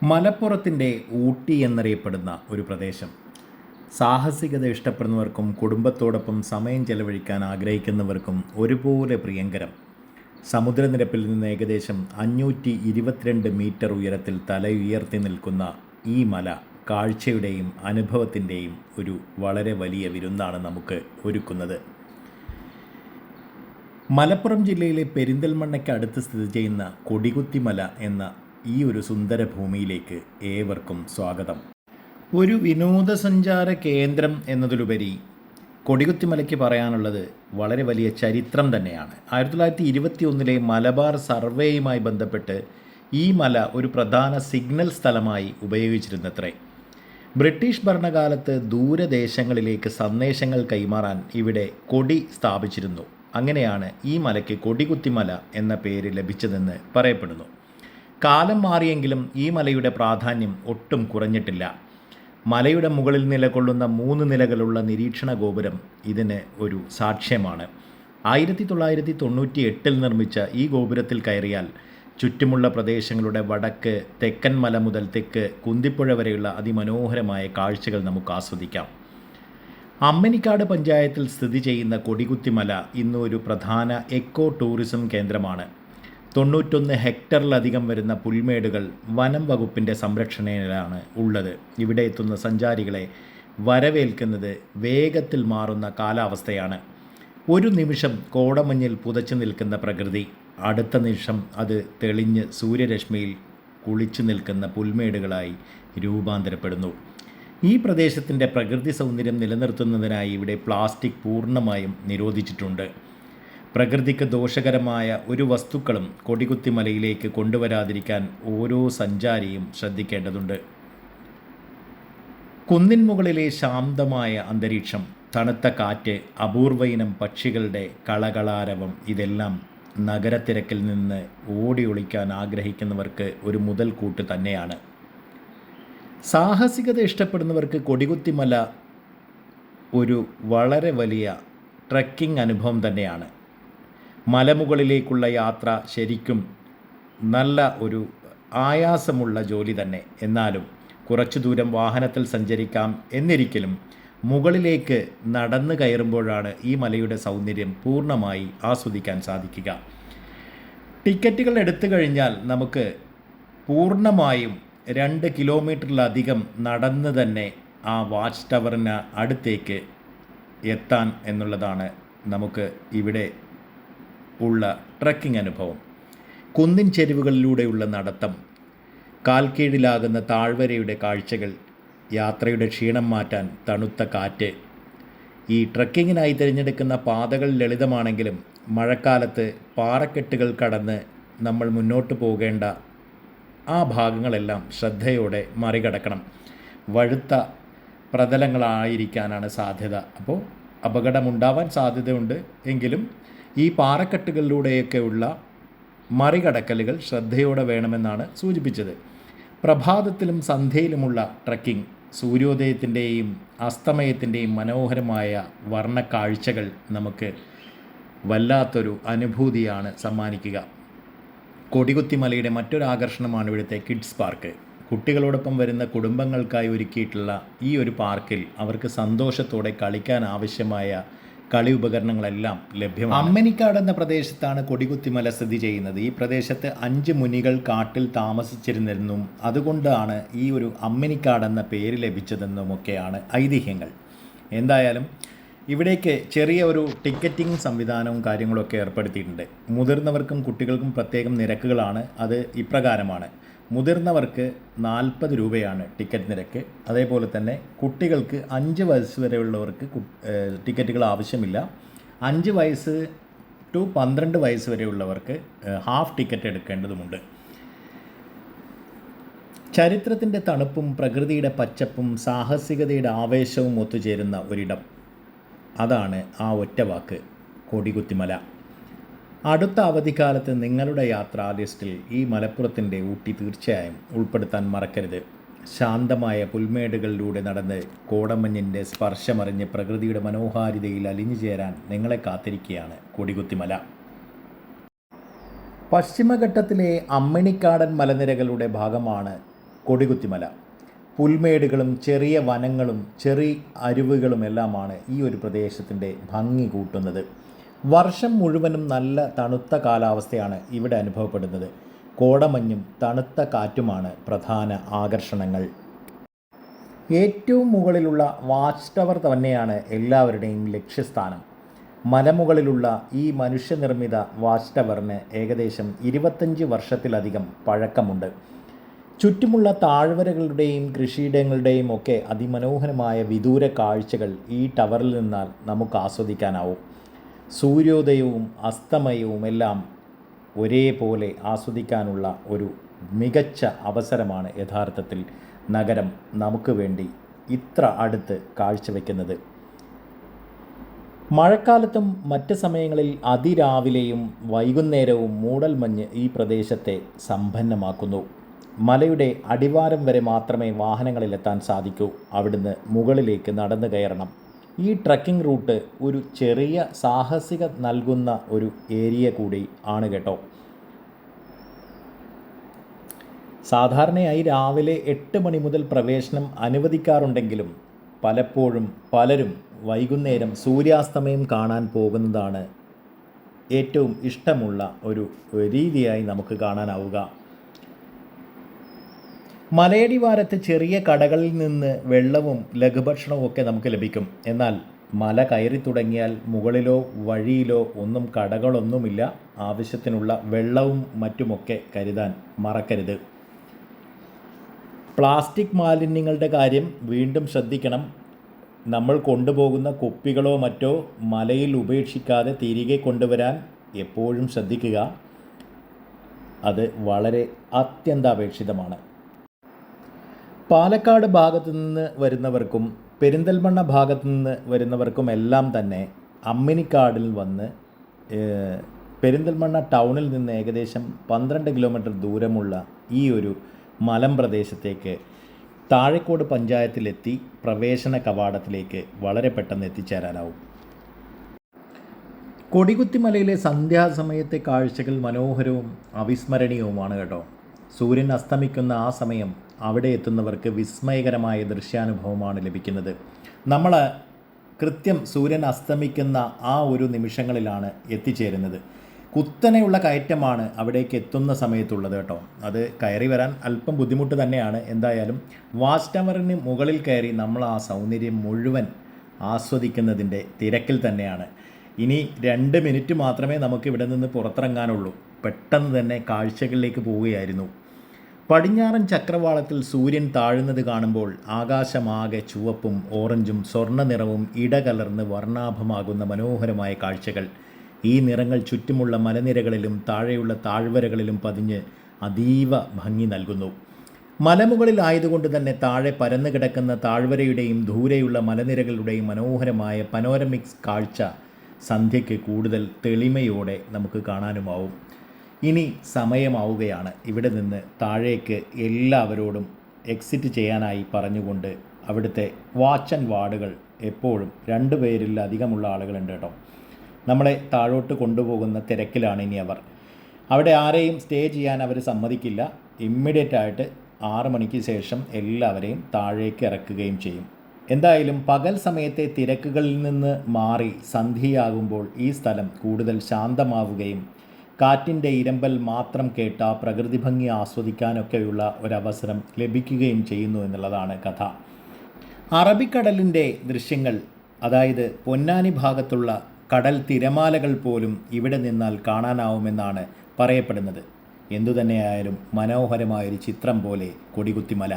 മലപ്പുറത്തിൻ്റെ ഊട്ടി എന്നറിയപ്പെടുന്ന ഒരു പ്രദേശം. സാഹസികത ഇഷ്ടപ്പെടുന്നവർക്കും കുടുംബത്തോടൊപ്പം സമയം ചെലവഴിക്കാൻ ആഗ്രഹിക്കുന്നവർക്കും ഒരുപോലെ പ്രിയങ്കരം. സമുദ്രനിരപ്പിൽ നിന്ന് ഏകദേശം 522 മീറ്റർ ഉയരത്തിൽ തലയുയർത്തി നിൽക്കുന്ന ഈ മല കാഴ്ചയുടെയും അനുഭവത്തിൻ്റെയും ഒരു വളരെ വലിയ വിരുന്നാണ് നമുക്ക് ഒരുക്കുന്നത്. മലപ്പുറം ജില്ലയിലെ പെരിന്തൽമണ്ണയ്ക്ക് അടുത്ത് സ്ഥിതി ചെയ്യുന്ന കൊടികുത്തിമല എന്ന ഈ ഒരു സുന്ദര ഭൂമിയിലേക്ക് ഏവർക്കും സ്വാഗതം. ഒരു വിനോദസഞ്ചാര കേന്ദ്രം എന്നതിലുപരി കൊടികുത്തിമലയ്ക്ക് പറയാനുള്ളത് വളരെ വലിയ ചരിത്രം തന്നെയാണ്. 1921 മലബാർ സർവേയുമായി ബന്ധപ്പെട്ട് ഈ മല ഒരു പ്രധാന സിഗ്നൽ സ്ഥലമായി ഉപയോഗിച്ചിരുന്നത്രേ. ബ്രിട്ടീഷ് ഭരണകാലത്ത് ദൂരദേശങ്ങളിലേക്ക് സന്ദേശങ്ങൾ കൈമാറാൻ ഇവിടെ കൊടി സ്ഥാപിച്ചിരുന്നു. അങ്ങനെയാണ് ഈ മലയ്ക്ക് കൊടികുത്തിമല എന്ന പേര് ലഭിച്ചതെന്ന് പറയപ്പെടുന്നു. കാലം മാറിയെങ്കിലും ഈ മലയുടെ പ്രാധാന്യം ഒട്ടും കുറഞ്ഞിട്ടില്ല. മലയുടെ മുകളിൽ നിലകൊള്ളുന്ന 3 നിലകളുള്ള നിരീക്ഷണ ഗോപുരം ഇതിന് ഒരു സാക്ഷ്യമാണ്. 1998 നിർമ്മിച്ച ഈ ഗോപുരത്തിൽ കയറിയാൽ ചുറ്റുമുള്ള പ്രദേശങ്ങളുടെ വടക്ക് തെക്കൻ മല മുതൽ തെക്ക് കുന്തിപ്പുഴ വരെയുള്ള അതിമനോഹരമായ കാഴ്ചകൾ നമുക്ക് ആസ്വദിക്കാം. അമ്മനിക്കാട് പഞ്ചായത്തിൽ സ്ഥിതി ചെയ്യുന്ന കൊടികുത്തിമല ഇന്ന് ഒരു പ്രധാന എക്കോ ടൂറിസം കേന്ദ്രമാണ്. 91 ഹെക്ടറിലധികം വരുന്ന പുൽമേടുകൾ വനം വകുപ്പിൻ്റെ സംരക്ഷണയിലാണ് ഉള്ളത്. ഇവിടെ എത്തുന്ന സഞ്ചാരികളെ വരവേൽക്കുന്നത് വേഗത്തിൽ മാറുന്ന കാലാവസ്ഥയാണ്. ഒരു നിമിഷം കോടമഞ്ഞിൽ പുതച്ചു നിൽക്കുന്ന പ്രകൃതി, അടുത്ത നിമിഷം അത് തെളിഞ്ഞ് സൂര്യരശ്മിയിൽ കുളിച്ചു നിൽക്കുന്ന പുൽമേടുകളായി രൂപാന്തരപ്പെടുന്നു. ഈ പ്രദേശത്തിൻ്റെ പ്രകൃതി സൗന്ദര്യം നിലനിർത്തുന്നതിനായി ഇവിടെ പ്ലാസ്റ്റിക് പൂർണ്ണമായും നിരോധിച്ചിട്ടുണ്ട്. പ്രകൃതിക്ക് ദോഷകരമായ ഒരു വസ്തുക്കളും കൊടികുത്തിമലയിലേക്ക് കൊണ്ടുവരാതിരിക്കാൻ ഓരോ സഞ്ചാരിയും ശ്രദ്ധിക്കേണ്ടതുണ്ട്. കുന്നിൻ മുകളിലെ ശാന്തമായ അന്തരീക്ഷം, തണുത്ത കാറ്റ്, അപൂർവയിനം പക്ഷികളുടെ കളകളാരവം ഇതെല്ലാം നഗരത്തിരക്കിൽ നിന്ന് ഓടി ഒളിക്കാൻ ആഗ്രഹിക്കുന്നവർക്ക് ഒരു മുതൽക്കൂട്ട് തന്നെയാണ്. സാഹസികത ഇഷ്ടപ്പെടുന്നവർക്ക് കൊടികുത്തിമല ഒരു വളരെ വലിയ ട്രെക്കിംഗ് അനുഭവം തന്നെയാണ്. മലമുകളിലേക്കുള്ള യാത്ര ശരിക്കും നല്ല ഒരു ആയാസമുള്ള ജോലി തന്നെ. എന്നാലും കുറച്ചു ദൂരം വാഹനത്തിൽ സഞ്ചരിക്കാം എന്നിരിക്കലും മുകളിലേക്ക് നടന്നു കയറുമ്പോഴാണ് ഈ മലയുടെ സൗന്ദര്യം പൂർണ്ണമായി ആസ്വദിക്കാൻ സാധിക്കുക. ടിക്കറ്റുകൾ എടുത്തു കഴിഞ്ഞാൽ നമുക്ക് പൂർണ്ണമായും 2 കിലോമീറ്ററിലധികം നടന്ന് തന്നെ ആ വാച്ച് ടവറിന് അടുത്തേക്ക് എത്താൻ എന്നുള്ളതാണ് നമുക്ക് ഇവിടെ ഉള്ള ട്രക്കിംഗ് അനുഭവം. കുന്നിൻ ചെരുവുകളിലൂടെയുള്ള നടത്തം, കാൽക്കീഴിലാകുന്ന താഴ്വരയുടെ കാഴ്ചകൾ, യാത്രയുടെ ക്ഷീണം മാറ്റാൻ തണുത്ത കാറ്റ്. ഈ ട്രക്കിങ്ങിനായി തിരഞ്ഞെടുക്കുന്ന പാതകൾ ലളിതമാണെങ്കിലും മഴക്കാലത്ത് പാറക്കെട്ടുകൾ കടന്ന് നമ്മൾ മുന്നോട്ട് പോകേണ്ട ആ ഭാഗങ്ങളെല്ലാം ശ്രദ്ധയോടെ മറികടക്കണം. വഴുത്ത പ്രതലങ്ങളായിരിക്കാനാണ് സാധ്യത. അപ്പോൾ അപകടമുണ്ടാവാൻ സാധ്യതയുണ്ട്. എങ്കിലും ഈ പാറക്കെട്ടുകളിലൂടെയൊക്കെയുള്ള മറികടക്കലുകൾ ശ്രദ്ധയോടെ വേണമെന്നാണ് സൂചിപ്പിച്ചത്. പ്രഭാതത്തിലും സന്ധ്യയിലുമുള്ള ട്രക്കിംഗ്, സൂര്യോദയത്തിൻ്റെയും അസ്തമയത്തിൻ്റെയും മനോഹരമായ വർണ്ണക്കാഴ്ചകൾ നമുക്ക് വല്ലാത്തൊരു അനുഭൂതിയാണ് സമ്മാനിക്കുക. കൊടികുത്തിമലയുടെ മറ്റൊരു ആകർഷണമാണ് ഇവിടുത്തെ കിഡ്സ് പാർക്ക്. കുട്ടികളോടൊപ്പം വരുന്ന കുടുംബങ്ങൾക്കായി ഒരുക്കിയിട്ടുള്ള ഈ ഒരു പാർക്കിൽ അവർക്ക് സന്തോഷത്തോടെ കളിക്കാൻ ആവശ്യമായ കളി ഉപകരണങ്ങളെല്ലാം ലഭ്യമാണ്. അമ്മനിക്കാട് എന്ന പ്രദേശത്താണ് കൊടികുത്തിമല സ്ഥിതി ചെയ്യുന്നത്. ഈ പ്രദേശത്ത് 5 മുനികൾ കാട്ടിൽ താമസിച്ചിരുന്നെന്നും അതുകൊണ്ടാണ് ഈ ഒരു അമ്മനിക്കാട് എന്ന പേര് ലഭിച്ചതെന്നുമൊക്കെയാണ് ഐതിഹ്യങ്ങൾ. എന്തായാലും ഇവിടേക്ക് ചെറിയ ഒരു ടിക്കറ്റിംഗ് സംവിധാനവും കാര്യങ്ങളൊക്കെ ഏർപ്പെടുത്തിയിട്ടുണ്ട്. മുതിർന്നവർക്കും കുട്ടികൾക്കും പ്രത്യേകം നിരക്കുകളാണ്. അത് ഇപ്രകാരമാണ്: മുതിർന്നവർക്ക് 40 രൂപയാണ് ടിക്കറ്റ് നിരക്ക്. അതേപോലെ തന്നെ കുട്ടികൾക്ക് 5 വയസ്സ് വരെയുള്ളവർക്ക് ടിക്കറ്റുകൾ ആവശ്യമില്ല. 5 വയസ്സ് ടു 12 വയസ്സ് വരെയുള്ളവർക്ക് ഹാഫ് ടിക്കറ്റ് എടുക്കേണ്ടതുമുണ്ട്. ചരിത്രത്തിൻ്റെ തണുപ്പും പ്രകൃതിയുടെ പച്ചപ്പും സാഹസികതയുടെ ആവേശവും ഒത്തുചേരുന്ന ഒരിടം, അതാണ് ആ ഒറ്റവാക്ക് കൊടികുത്തിമല. അടുത്ത അവധിക്കാലത്ത് നിങ്ങളുടെ യാത്രാ ലിസ്റ്റിൽ ഈ മലപ്പുറത്തിൻ്റെ ഊട്ടി തീർച്ചയായും ഉൾപ്പെടുത്താൻ മറക്കരുത്. ശാന്തമായ പുൽമേടുകളിലൂടെ നടന്ന് കോടമഞ്ഞിൻ്റെ സ്പർശമറിഞ്ഞ് പ്രകൃതിയുടെ മനോഹാരിതയിൽ അലിഞ്ഞു ചേരാൻ നിങ്ങളെ കാത്തിരിക്കുകയാണ് കൊടികുത്തിമല. പശ്ചിമഘട്ടത്തിലെ അമ്മിണിക്കാടൻ മലനിരകളുടെ ഭാഗമാണ് കൊടികുത്തിമല. പുൽമേടുകളും ചെറിയ വനങ്ങളും ചെറിയ അരുവികളും എല്ലാമാണ് ഈ ഒരു പ്രദേശത്തിൻ്റെ ഭംഗി കൂട്ടുന്നത്. വർഷം മുഴുവനും നല്ല തണുത്ത കാലാവസ്ഥയാണ് ഇവിടെ അനുഭവപ്പെടുന്നത്. കോടമഞ്ഞും തണുത്ത കാറ്റുമാണ് പ്രധാന ആകർഷണങ്ങൾ. ഏറ്റവും മുകളിലുള്ള വാച്ച് ടവർ തന്നെയാണ് എല്ലാവരുടെയും ലക്ഷ്യസ്ഥാനം. മലമുകളിലുള്ള ഈ മനുഷ്യനിർമ്മിത വാച്ച് ടവറിന് ഏകദേശം 25 വർഷത്തിലധികം പഴക്കമുണ്ട്. ചുറ്റുമുള്ള താഴ്വരകളുടെയും കൃഷിയിടങ്ങളുടെയും ഒക്കെ അതിമനോഹരമായ വിദൂര കാഴ്ചകൾ ഈ ടവറിൽ നിന്നാൽ നമുക്ക് ആസ്വദിക്കാനാവും. സൂര്യോദയവും അസ്തമയവും എല്ലാം ഒരേപോലെ ആസ്വദിക്കാനുള്ള ഒരു മികച്ച അവസരമാണ് യഥാർത്ഥത്തിൽ നഗരം നമുക്ക് വേണ്ടി ഇത്ര അടുത്ത് കാഴ്ചവെക്കുന്നത്. മഴക്കാലത്തും മറ്റ് സമയങ്ങളിൽ അതിരാവിലെയും വൈകുന്നേരവും മൂടൽമഞ്ഞ് ഈ പ്രദേശത്തെ സമ്പന്നമാക്കുന്നു. മലയുടെ അടിവാരം വരെ മാത്രമേ വാഹനങ്ങളിലെത്താൻ സാധിക്കൂ. അവിടുന്ന് മുകളിലേക്ക് നടന്നു കയറണം. ഈ ട്രക്കിംഗ് റൂട്ട് ഒരു ചെറിയ സാഹസിക നൽകുന്ന ഒരു ഏരിയ കൂടി ആണ് കേട്ടോ. സാധാരണയായി രാവിലെ 8 മണി മുതൽ പ്രവേശനം അനുവദിക്കാറുണ്ടെങ്കിലും പലപ്പോഴും പലരും വൈകുന്നേരം സൂര്യാസ്തമയം കാണാൻ പോകുന്നതാണ് ഏറ്റവും ഇഷ്ടമുള്ള ഒരു രീതിയായി നമുക്ക് കാണാനാവുക. മലയടിവാരത്ത് ചെറിയ കടകളിൽ നിന്ന് വെള്ളവും ലഘുഭക്ഷണവും ഒക്കെ നമുക്ക് ലഭിക്കും. എന്നാൽ മല കയറി തുടങ്ങിയാൽ മുകളിലോ വഴിയിലോ ഒന്നും കടകളൊന്നുമില്ല. ആവശ്യത്തിനുള്ള വെള്ളവും മറ്റുമൊക്കെ കരുതാൻ മറക്കരുത്. പ്ലാസ്റ്റിക് മാലിന്യങ്ങളുടെ കാര്യം വീണ്ടും ശ്രദ്ധിക്കണം. നമ്മൾ കൊണ്ടുപോകുന്ന കുപ്പികളോ മറ്റോ മലയിൽ ഉപേക്ഷിക്കാതെ തിരികെ കൊണ്ടുവരാൻ എപ്പോഴും ശ്രദ്ധിക്കുക. അത് വളരെ അത്യന്താപേക്ഷിതമാണ്. പാലക്കാട് ഭാഗത്തു നിന്ന് വരുന്നവർക്കും പെരിന്തൽമണ്ണ ഭാഗത്തു നിന്ന് വരുന്നവർക്കുമെല്ലാം തന്നെ അമ്മിനിക്കാടിൽ വന്ന് പെരിന്തൽമണ്ണ ടൗണിൽ നിന്ന് ഏകദേശം 12 കിലോമീറ്റർ ദൂരമുള്ള ഈ ഒരു മലമ്പ്രദേശത്തേക്ക് താഴെക്കോട് പഞ്ചായത്തിലെത്തി പ്രവേശന കവാടത്തിലേക്ക് വളരെ പെട്ടെന്ന് എത്തിച്ചേരാനാവും. കൊടികുത്തിമലയിലെ സന്ധ്യാസമയത്തെ കാഴ്ചകൾ മനോഹരവും അവിസ്മരണീയവുമാണ് കേട്ടോ. സൂര്യൻ അസ്തമിക്കുന്ന ആ സമയം അവിടെ എത്തുന്നവർക്ക് വിസ്മയകരമായ ദൃശ്യാനുഭവമാണ് ലഭിക്കുന്നത്. നമ്മൾ കൃത്യം സൂര്യൻ അസ്തമിക്കുന്ന ആ ഒരു നിമിഷങ്ങളിലാണ് എത്തിച്ചേരുന്നത്. കുത്തനെയുള്ള കയറ്റമാണ് അവിടേക്ക് എത്തുന്ന സമയത്തുള്ളത് കേട്ടോ. അത് കയറി വരാൻ അല്പം ബുദ്ധിമുട്ട് തന്നെയാണ്. എന്തായാലും വാച്ച് ടവറിന് മുകളിൽ കയറി നമ്മൾ ആ സൗന്ദര്യം മുഴുവൻ ആസ്വദിക്കുന്നതിൻ്റെ തിരക്കിൽ തന്നെയാണ്. ഇനി 2 മിനിറ്റ് മാത്രമേ നമുക്ക് ഇവിടെ നിന്ന് പുറത്തിറങ്ങാനുള്ളൂ. പെട്ടെന്ന് തന്നെ കാഴ്ചകളിലേക്ക് പോവുകയായിരുന്നു. പടിഞ്ഞാറൻ ചക്രവാളത്തിൽ സൂര്യൻ താഴുന്നത് കാണുമ്പോൾ ആകാശമാകെ ചുവപ്പും ഓറഞ്ചും സ്വർണ്ണ നിറവും ഇടകലർന്ന് വർണ്ണാഭമാകുന്ന മനോഹരമായ കാഴ്ചകൾ. ഈ നിറങ്ങൾ ചുറ്റുമുള്ള മലനിരകളിലും താഴെയുള്ള താഴ്വരകളിലും പതിഞ്ഞ് അതീവ ഭംഗി നൽകുന്നു. മലമുകളിലായതുകൊണ്ട് തന്നെ താഴെ പരന്നു കിടക്കുന്ന താഴ്വരയുടെയും ദൂരെയുള്ള മലനിരകളുടെയും മനോഹരമായ പനോരമിക്സ് കാഴ്ച സന്ധ്യയ്ക്ക് കൂടുതൽ തെളിമയോടെ നമുക്ക് കാണാനുമാവും. ഇനി സമയമാവുകയാണ്. ഇവിടെ നിന്ന് താഴേക്ക് എല്ലാവരോടും എക്സിറ്റ് ചെയ്യാനായി പറഞ്ഞുകൊണ്ട് അവിടുത്തെ വാച്ച് ആൻഡ് വാർഡുകൾ എപ്പോഴും 2 പേരിലധികമുള്ള ആളുകളുണ്ട് കേട്ടോ. നമ്മളെ താഴോട്ട് കൊണ്ടുപോകുന്ന തിരക്കിലാണ് ഇനി അവർ. അവിടെ ആരെയും സ്റ്റേ ചെയ്യാൻ അവർ സമ്മതിക്കില്ല. ഇമ്മീഡിയറ്റ് ആയിട്ട് 6 മണിക്ക് ശേഷം എല്ലാവരെയും താഴേക്ക് ഇറക്കുകയും ചെയ്യും. എന്തായാലും പകൽ സമയത്തെ തിരക്കുകളിൽ നിന്ന് മാറി സന്ധ്യയാകുമ്പോൾ ഈ സ്ഥലം കൂടുതൽ ശാന്തമാവുകയും കാറ്റിൻ്റെ ഇരമ്പൽ മാത്രം കേട്ട പ്രകൃതി ഭംഗി ആസ്വദിക്കാനൊക്കെയുള്ള ഒരവസരം ലഭിക്കുകയും ചെയ്യുന്നു എന്നുള്ളതാണ് കഥ. അറബിക്കടലിൻ്റെ ദൃശ്യങ്ങൾ, അതായത് പൊന്നാനി ഭാഗത്തുള്ള കടൽ തിരമാലകൾ പോലും ഇവിടെ നിന്നാൽ കാണാനാവുമെന്നാണ് പറയപ്പെടുന്നത്. എന്തുതന്നെയായാലും മനോഹരമായൊരു ചിത്രം പോലെ കൊടികുത്തിമല.